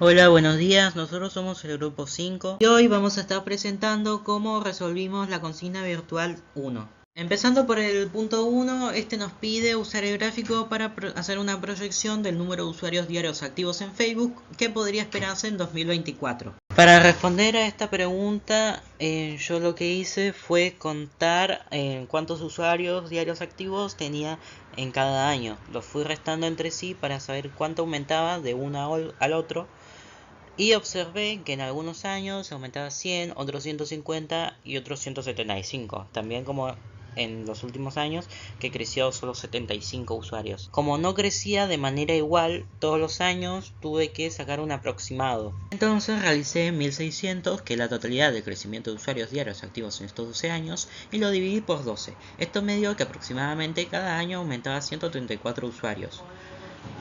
Hola, buenos días. Nosotros somos el grupo 5 y hoy vamos a estar presentando cómo resolvimos la consigna virtual 1. Empezando por el punto 1, este nos pide usar el gráfico para hacer una proyección del número de usuarios diarios activos en Facebook que podría esperarse en 2024. Para responder a esta pregunta, yo lo que hice fue contar cuántos usuarios diarios activos tenía en cada año. Los fui restando entre sí para saber cuánto aumentaba de uno al otro y observé que en algunos años aumentaba 100, otros 150 y otros 175. También como en los últimos años que creció solo 75 usuarios. Como no crecía de manera igual todos los años, tuve que sacar un aproximado. Entonces realicé 1600, que es la totalidad del crecimiento de usuarios diarios activos en estos 12 años, y lo dividí por 12. Esto me dio que aproximadamente cada año aumentaba 134 usuarios.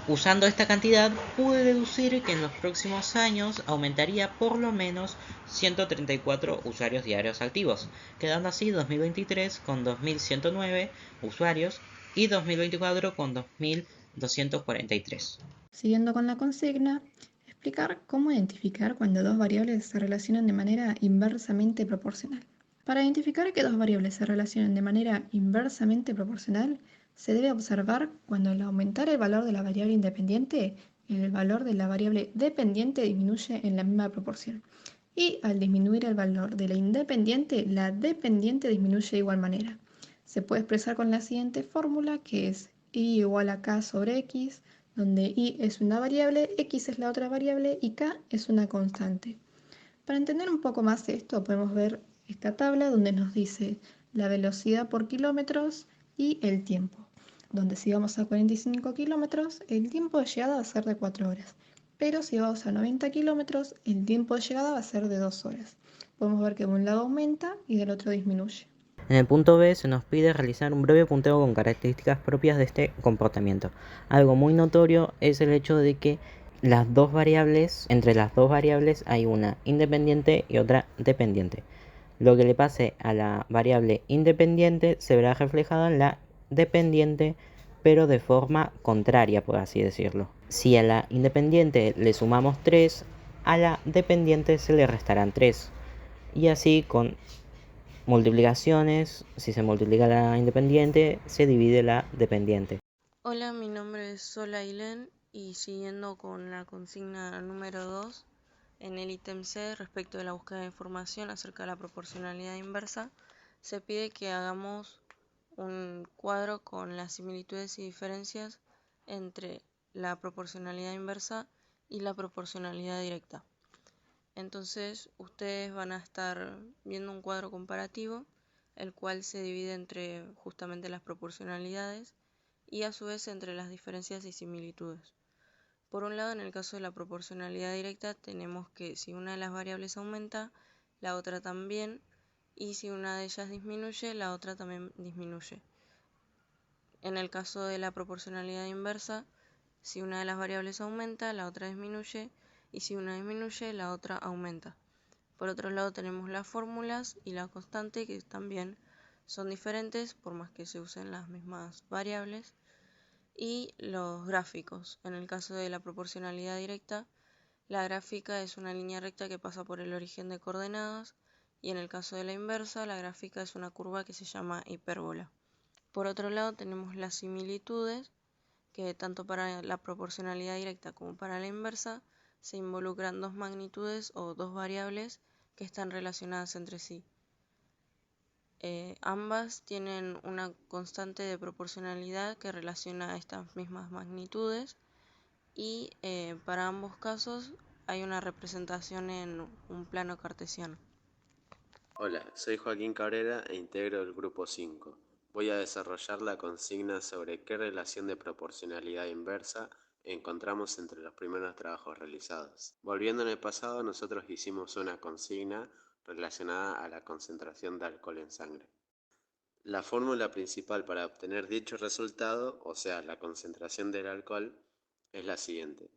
Usando esta cantidad, pude deducir que en los próximos años aumentaría por lo menos 134 usuarios diarios activos, quedando así 2023 con 2109 usuarios y 2024 con 2243. Siguiendo con la consigna, explicar cómo identificar cuando dos variables se relacionan de manera inversamente proporcional. Para identificar que dos variables se relacionan de manera inversamente proporcional, se debe observar cuando al aumentar el valor de la variable independiente, el valor de la variable dependiente disminuye en la misma proporción. Y al disminuir el valor de la independiente, la dependiente disminuye de igual manera. Se puede expresar con la siguiente fórmula, que es y igual a k sobre x, donde y es una variable, x es la otra variable y k es una constante. Para entender un poco más esto, podemos ver esta tabla donde nos dice la velocidad por kilómetros y el tiempo. Donde si vamos a 45 kilómetros, el tiempo de llegada va a ser de 4 horas. Pero si vamos a 90 kilómetros, el tiempo de llegada va a ser de 2 horas. Podemos ver que de un lado aumenta y del otro disminuye. En el punto B se nos pide realizar un breve punteo con características propias de este comportamiento. Algo muy notorio es el hecho de que entre las dos variables hay una independiente y otra dependiente. Lo que le pase a la variable independiente se verá reflejado en la dependiente, pero de forma contraria, por así decirlo. Si a la independiente le sumamos 3, a la dependiente se le restarán 3. Y así con multiplicaciones, si se multiplica la independiente, se divide la dependiente. Hola, mi nombre es Sola Ailén y siguiendo con la consigna número 2, en el ítem C respecto de la búsqueda de información acerca de la proporcionalidad inversa, se pide que hagamos un cuadro con las similitudes y diferencias entre la proporcionalidad inversa y la proporcionalidad directa. Entonces, ustedes van a estar viendo un cuadro comparativo, el cual se divide entre justamente las proporcionalidades y a su vez entre las diferencias y similitudes. Por un lado, en el caso de la proporcionalidad directa, tenemos que si una de las variables aumenta, la otra también, y si una de ellas disminuye, la otra también disminuye. En el caso de la proporcionalidad inversa, si una de las variables aumenta, la otra disminuye, y si una disminuye, la otra aumenta. Por otro lado, tenemos las fórmulas y la constante, que también son diferentes, por más que se usen las mismas variables. Y los gráficos. En el caso de la proporcionalidad directa, la gráfica es una línea recta que pasa por el origen de coordenadas, y en el caso de la inversa, la gráfica es una curva que se llama hipérbola. Por otro lado, tenemos las similitudes, que tanto para la proporcionalidad directa como para la inversa se involucran dos magnitudes o dos variables que están relacionadas entre sí. Ambas tienen una constante de proporcionalidad que relaciona estas mismas magnitudes y para ambos casos hay una representación en un plano cartesiano. Hola, soy Joaquín Cabrera e integro el grupo 5. Voy a desarrollar la consigna sobre qué relación de proporcionalidad inversa encontramos entre los primeros trabajos realizados. Volviendo en el pasado, nosotros hicimos una consigna relacionada a la concentración de alcohol en sangre. La fórmula principal para obtener dicho resultado, o sea, la concentración del alcohol, es la siguiente.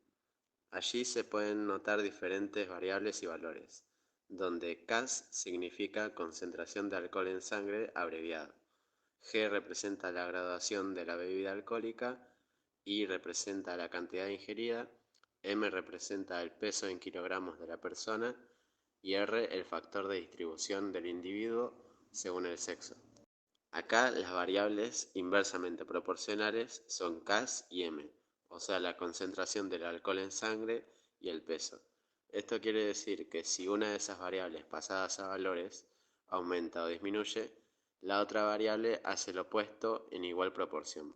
Allí se pueden notar diferentes variables y valores, donde Cas significa concentración de alcohol en sangre abreviado, G representa la graduación de la bebida alcohólica, I representa la cantidad ingerida M representa el peso en kilogramos de la persona y R el factor de distribución del individuo según el sexo. Acá las variables inversamente proporcionales son Cas y M, o sea la concentración del alcohol en sangre y el peso. Esto quiere decir que si una de esas variables pasadas a valores aumenta o disminuye, la otra variable hace lo opuesto en igual proporción.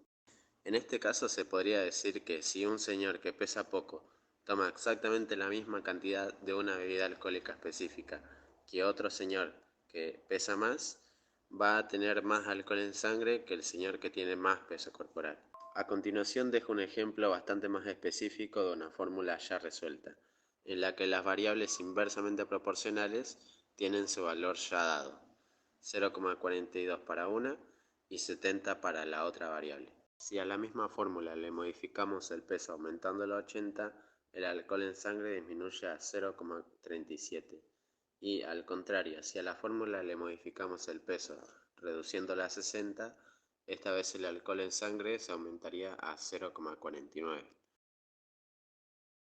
En este caso se podría decir que si un señor que pesa poco toma exactamente la misma cantidad de una bebida alcohólica específica que otro señor que pesa más, va a tener más alcohol en sangre que el señor que tiene más peso corporal. A continuación dejo un ejemplo bastante más específico de una fórmula ya resuelta, en la que las variables inversamente proporcionales tienen su valor ya dado, 0,42 para una y 70 para la otra variable. Si a la misma fórmula le modificamos el peso aumentándolo a 80, el alcohol en sangre disminuye a 0,37. Y al contrario, si a la fórmula le modificamos el peso reduciéndola a 60, esta vez el alcohol en sangre se aumentaría a 0,49.